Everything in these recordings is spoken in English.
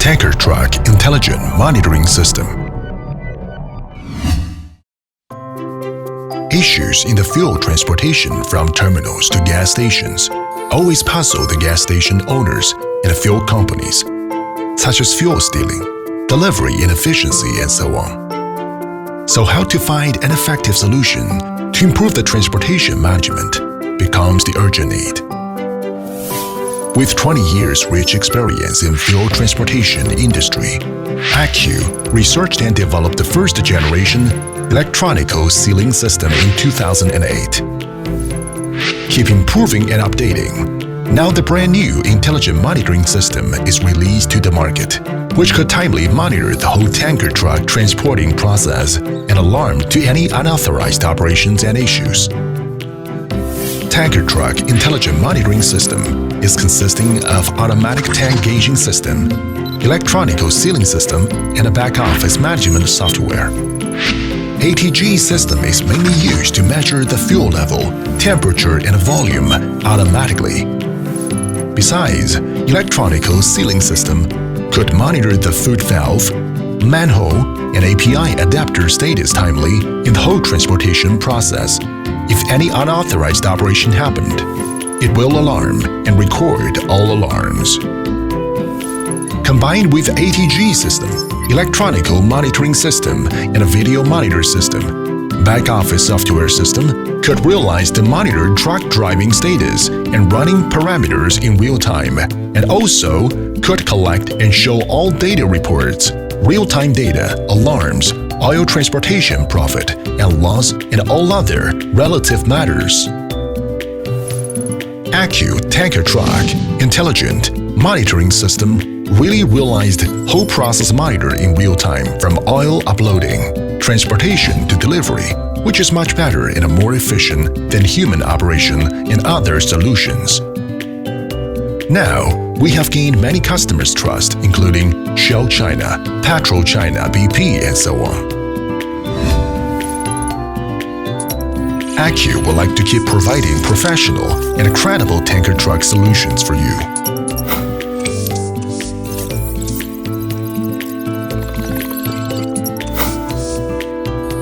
Tanker Truck Intelligent Monitoring System. Issues in the fuel transportation from terminals to gas stations always puzzle the gas station owners and fuel companies, such as fuel stealing, delivery inefficiency, and so on. So how to find an effective solution to improve the transportation management becomes the urgent need. With 20 years rich experience in fuel transportation industry, ACCU researched and developed the first generation electronical sealing system in 2008. Keep improving and updating. Now the brand new intelligent monitoring system is released to the market, which could timely monitor the whole tanker truck transporting process and alarm to any unauthorized operations and issues. Tanker Truck Intelligent Monitoring System is consisting of automatic tank gauging system, electronical sealing system, and a back-office management software. ATG system is mainly used to measure the fuel level, temperature, and volume automatically. Besides, electronical sealing system could monitor the foot valve, manhole, and API adapter status timely in the whole transportation process. If any unauthorized operation happened, it will alarm and record all alarms. Combined with ATG system, electronical monitoring system, and a video monitor system, back-office software system could realize the monitored truck driving status and running parameters in real time, and also could collect and show all data reports, real-time data, alarms, oil transportation profit and loss, and all other relative matters. ACCU Tanker Truck Intelligent Monitoring System really realized whole process monitor in real time from oil uploading, transportation to delivery, which is much better and more efficient than human operation and other solutions. Now, we have gained many customers' trust, including Shell China, PetroChina, BP, and so on. ACCU would like to keep providing professional and credible tanker truck solutions for you.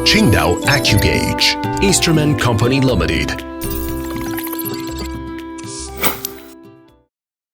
Qingdao AccuGauge Instrument Company Limited.